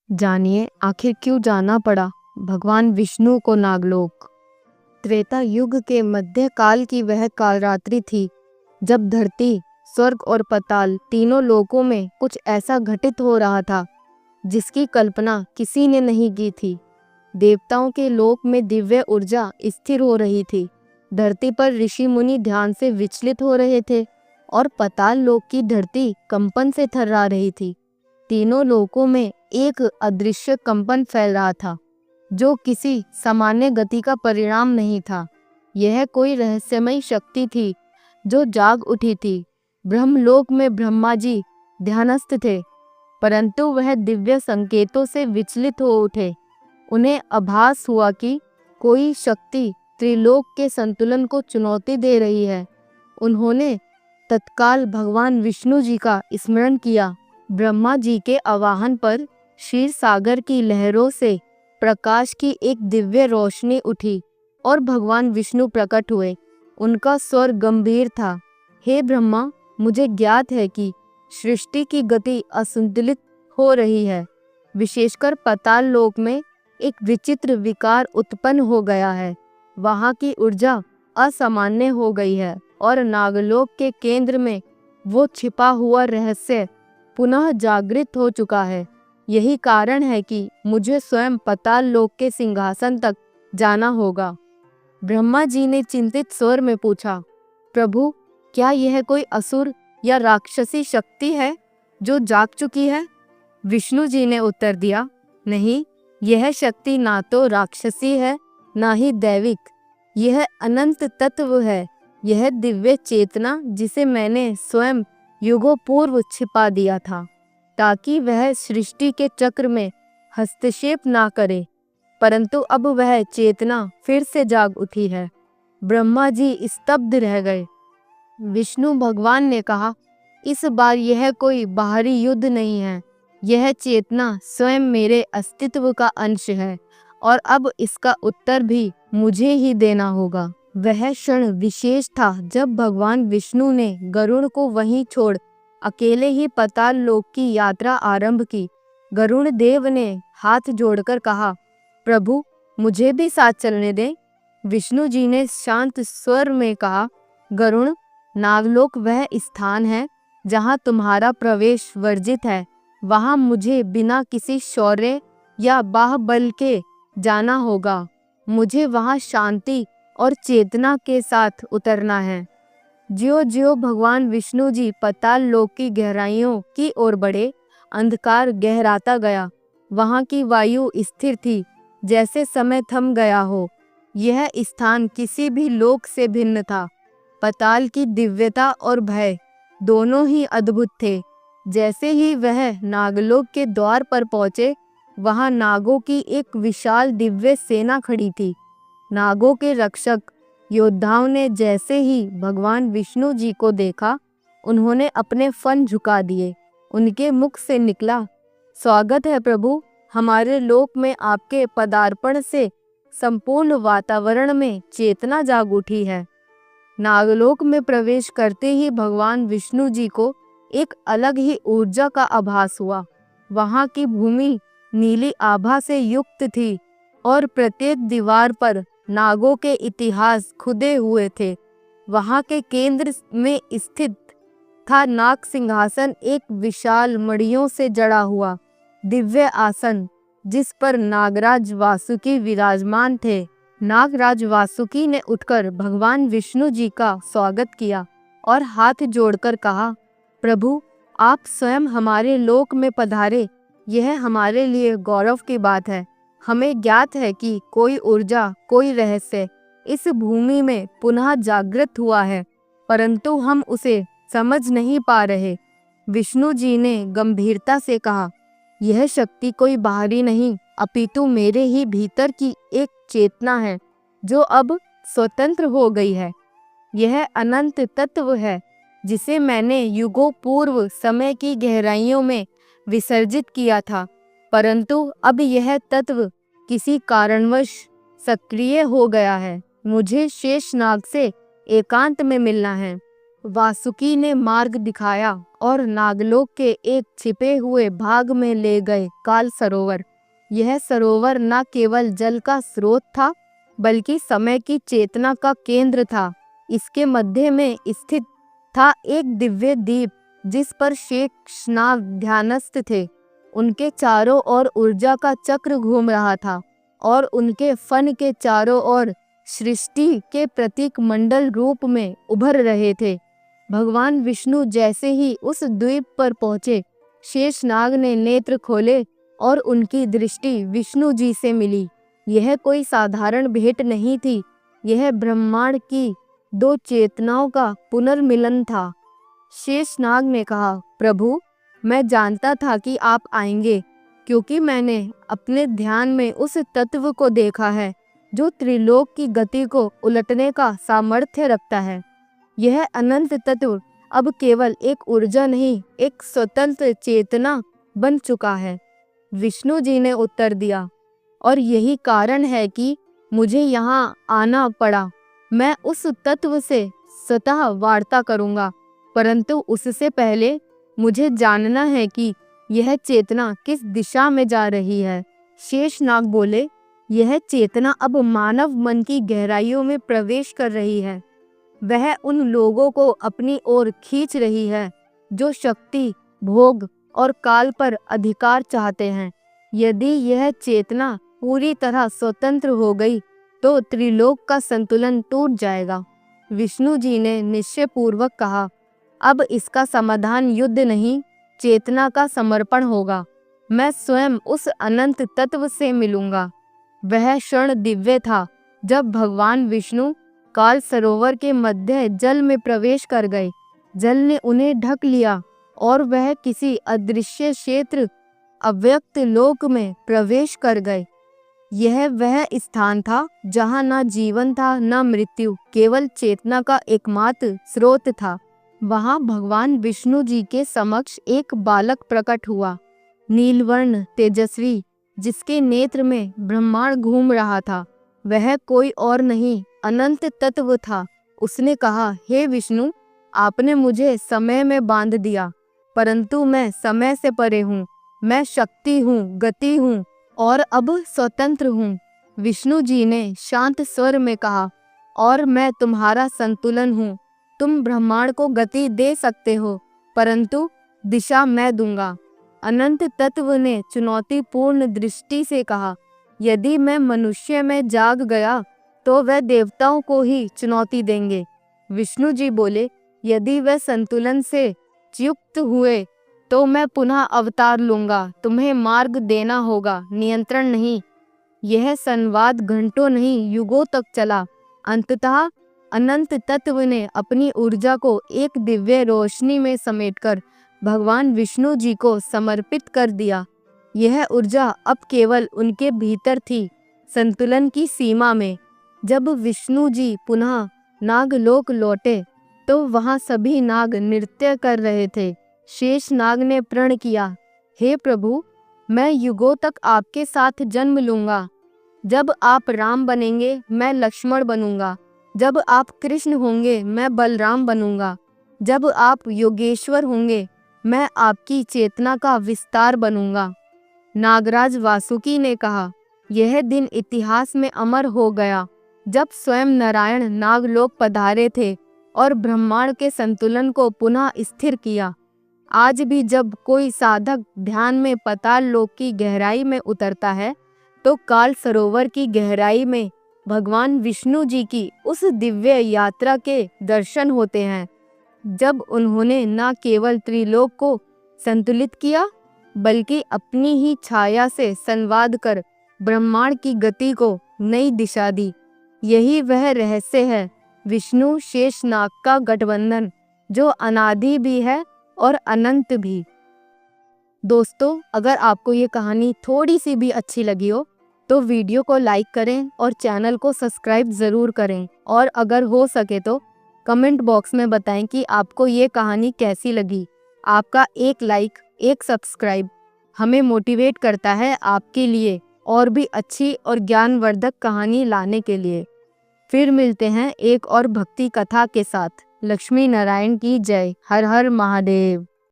जानिए आखिर क्यों जाना पड़ा भगवान विष्णु को नागलोक। त्रेता युग के मध्य काल की वह कालरात्रि थी जब धरती, स्वर्ग और पाताल तीनों लोकों में कुछ ऐसा घटित हो रहा था जिसकी कल्पना किसी ने नहीं की थी। देवताओं के लोक में दिव्य ऊर्जा स्थिर हो रही थी, धरती पर ऋषि मुनि ध्यान से विचलित हो रहे थे और पाताल लोक की धरती कंपन से थर्रा रही थी। तीनों लोकों में एक अदृश्य कंपन फैल रहा था जो किसी सामान्य गति का परिणाम नहीं था। यह कोई रहस्यमयी शक्ति थी जो जाग उठी थी। ब्रह्मलोक में ब्रह्मा जी ध्यानस्थ थे, परंतु वह दिव्य संकेतों से विचलित हो उठे। उन्हें आभास हुआ कि कोई शक्ति त्रिलोक के संतुलन को चुनौती दे रही है। उन्होंने तत्काल भगवान विष्णु जी का स्मरण किया। ब्रह्मा जी के आवाहन पर क्षीर सागर की लहरों से प्रकाश की एक दिव्य रोशनी उठी और भगवान विष्णु प्रकट हुए। उनका स्वर गंभीर था, हे ब्रह्मा, मुझे ज्ञात है कि सृष्टि की गति असंतुलित हो रही है। विशेषकर पाताल लोक में एक विचित्र विकार उत्पन्न हो गया है। वहाँ की ऊर्जा असामान्य हो गई है और नागलोक के केंद्र में वो छिपा हुआ रहस्य पुनः जागृत हो चुका है। यही कारण है कि मुझे स्वयं पाताल लोक के सिंहासन तक जाना होगा। ब्रह्मा जी ने चिंतित स्वर में पूछा, प्रभु, क्या यह कोई असुर या राक्षसी शक्ति है जो जाग चुकी है? विष्णु जी ने उत्तर दिया, नहीं, यह शक्ति ना तो राक्षसी है ना ही दैविक। यह अनंत तत्व है। यह दिव्य चेतना जिसे मैंने स्वयं युगों पूर्व छिपा दिया था ताकि वह सृष्टि के चक्र में हस्तक्षेप ना करे, परंतु अब वह चेतना फिर से जाग उठी है। ब्रह्मा जी स्तब्ध रह गए। विष्णु भगवान ने कहा, इस बार यह कोई बाहरी युद्ध नहीं है, यह चेतना स्वयं मेरे अस्तित्व का अंश है और अब इसका उत्तर भी मुझे ही देना होगा। वह क्षण विशेष था जब भगवान विष्णु ने गरुड़ को वहीं छोड़ अकेले ही पाताल लोक की यात्रा आरंभ की। गरुड़ देव ने हाथ जोड़कर कहा, प्रभु, मुझे भी साथ चलने दें। विष्णु जी ने शांत स्वर में कहा, गरुड़, नागलोक वह स्थान है जहाँ तुम्हारा प्रवेश वर्जित है। वहाँ मुझे बिना किसी शौर्य या बाहुबल के जाना होगा। मुझे वहाँ शांति और चेतना के साथ उतरना है। ज्यों ज्यों भगवान विष्णु जी पाताल लोक की गहराइयों की ओर बढ़े, अंधकार गहराता गया। वहाँ की वायु स्थिर थी, जैसे समय थम गया हो। यह स्थान किसी भी लोक से भिन्न था। पाताल की दिव्यता और भय दोनों ही अद्भुत थे। जैसे ही वह नागलोक के द्वार पर पहुंचे, वहां नागों की एक विशाल दिव्य सेना खड़ी थी। नागों के रक्षक योद्धाओं ने जैसे ही भगवान विष्णु जी को देखा, उन्होंने अपने फन झुका दिए। उनके मुख से निकला, स्वागत है प्रभु, हमारे लोक में आपके पदार्पण से संपूर्ण वातावरण में चेतना जाग उठी है। नागलोक में प्रवेश करते ही भगवान विष्णु जी को एक अलग ही ऊर्जा का आभास हुआ। वहाँ की भूमि नीली आभा से युक्त थी और प्रत्येक दीवार पर नागों के इतिहास खुदे हुए थे। वहाँ के केंद्र में स्थित था नाग सिंहासन, एक विशाल मड़ियों से जड़ा हुआ दिव्य आसन जिस पर नागराज वासुकी विराजमान थे। नागराज वासुकी ने उठकर भगवान विष्णु जी का स्वागत किया और हाथ जोड़कर कहा, प्रभु, आप स्वयं हमारे लोक में पधारे, यह हमारे लिए गौरव की बात है। हमें ज्ञात है कि कोई ऊर्जा, कोई रहस्य इस भूमि में पुनः जागृत हुआ है, परंतु हम उसे समझ नहीं पा रहे। विष्णु जी ने गंभीरता से कहा, यह शक्ति कोई बाहरी नहीं, अपितु मेरे ही भीतर की एक चेतना है जो अब स्वतंत्र हो गई है। यह अनंत तत्व है जिसे मैंने युगों पूर्व समय की गहराइयों में विसर्जित किया था, परंतु अब यह तत्व किसी कारणवश सक्रिय हो गया है। मुझे शेषनाग से एकांत में मिलना है। वासुकी ने मार्ग दिखाया और नागलोक के एक छिपे हुए भाग में ले गए काल सरोवर। यह सरोवर न केवल जल का स्रोत था बल्कि समय की चेतना का केंद्र था। इसके मध्य में स्थित था एक दिव्य दीप जिस पर शेषनाग ध्यानस्थ थे। उनके चारों ओर ऊर्जा का चक्र घूम रहा था और उनके फन के चारों ओर सृष्टि के प्रतीक मंडल रूप में उभर रहे थे। भगवान विष्णु जैसे ही उस द्वीप पर पहुंचे, शेषनाग ने नेत्र खोले और उनकी दृष्टि विष्णु जी से मिली। यह कोई साधारण भेंट नहीं थी, यह ब्रह्मांड की दो चेतनाओं का पुनर्मिलन था। शेषनाग ने कहा, प्रभु, मैं जानता था कि आप आएंगे क्योंकि मैंने अपने ध्यान में उस तत्व को देखा है जो त्रिलोक की गति को उलटने का सामर्थ्य रखता है। यह अनंत तत्व अब केवल एक ऊर्जा नहीं, एक स्वतंत्र चेतना बन चुका है। विष्णु जी ने उत्तर दिया, और यही कारण है कि मुझे यहाँ आना पड़ा। मैं उस तत्व से स्वतः वार्ता करूँगा, परंतु उससे पहले मुझे जानना है कि यह चेतना किस दिशा में जा रही है। शेषनाग बोले, यह चेतना अब मानव मन की गहराइयों में प्रवेश कर रही है। वह उन लोगों को अपनी ओर खींच रही है जो शक्ति, भोग और काल पर अधिकार चाहते हैं। यदि यह चेतना पूरी तरह स्वतंत्र हो गई तो त्रिलोक का संतुलन टूट जाएगा। विष्णु जी ने निश्चयपूर्वक कहा, अब इसका समाधान युद्ध नहीं, चेतना का समर्पण होगा। मैं स्वयं उस अनंत तत्व से मिलूंगा। वह क्षण दिव्य था जब भगवान विष्णु काल सरोवर के मध्य जल में प्रवेश कर गए। जल ने उन्हें ढक लिया और वह किसी अदृश्य क्षेत्र, अव्यक्त लोक में प्रवेश कर गए। यह वह स्थान था जहाँ न जीवन था न मृत्यु, केवल चेतना का एकमात्र स्रोत था। वहाँ भगवान विष्णु जी के समक्ष एक बालक प्रकट हुआ, नीलवर्ण, तेजस्वी, जिसके नेत्र में ब्रह्मांड घूम रहा था। वह कोई और नहीं, अनंत तत्व था। उसने कहा, हे विष्णु, आपने मुझे समय में बांध दिया, परंतु मैं समय से परे हूँ। मैं शक्ति हूँ, गति हूँ और अब स्वतंत्र हूँ। विष्णु जी ने शांत स्वर में कहा, और मैं तुम्हारा संतुलन हूँ। तुम ब्रह्मांड को गति दे सकते हो, परंतु दिशा मैं दूंगा। अनंत तत्व ने चुनौतीपूर्ण दृष्टि से कहा, यदि मैं मनुष्य में जाग गया तो वह देवताओं को ही चुनौती देंगे। विष्णु जी बोले, यदि वह संतुलन से युक्त हुए तो मैं पुनः अवतार लूंगा। तुम्हें मार्ग देना होगा, नियंत्रण नहीं। यह संवाद घंटों नहीं, युगों तक चला। अंततः अनंत तत्व ने अपनी ऊर्जा को एक दिव्य रोशनी में समेटकर भगवान विष्णु जी को समर्पित कर दिया। यह ऊर्जा अब केवल उनके भीतर थी, संतुलन की सीमा में। जब विष्णु जी पुनः नागलोक लौटे तो वहां सभी नाग नृत्य कर रहे थे। शेषनाग ने प्रण किया, हे प्रभु, मैं युगों तक आपके साथ जन्म लूंगा। जब आप राम बनेंगे मैं लक्ष्मण बनूंगा। जब आप कृष्ण होंगे मैं बलराम बनूंगा। जब आप योगेश्वर होंगे मैं आपकी चेतना का विस्तार बनूंगा। नागराज वासुकी ने कहा, यह दिन इतिहास में अमर हो गया जब स्वयं नारायण नागलोक पधारे थे और ब्रह्मांड के संतुलन को पुनः स्थिर किया। आज भी जब कोई साधक ध्यान में पाताल लोक की गहराई में उतरता है तो काल सरोवर की गहराई में भगवान विष्णु जी की उस दिव्य यात्रा के दर्शन होते हैं। जब उन्होंने न केवल त्रिलोक को संतुलित किया बल्कि अपनी ही छाया से संवाद कर ब्रह्मांड की गति को नई दिशा दी। यही वह रहस्य है, विष्णु शेषनाग का गठबंधन, जो अनादि भी है और अनंत भी। दोस्तों, अगर आपको ये कहानी थोड़ी सी भी अच्छी लगी हो तो वीडियो को लाइक करें और चैनल को सब्सक्राइब ज़रूर करें। और अगर हो सके तो कमेंट बॉक्स में बताएं कि आपको ये कहानी कैसी लगी। आपका एक लाइक, एक सब्सक्राइब हमें मोटिवेट करता है आपके लिए और भी अच्छी और ज्ञानवर्धक कहानी लाने के लिए। फिर मिलते हैं एक और भक्ति कथा के साथ। लक्ष्मी नारायण की जय। हर हर महादेव।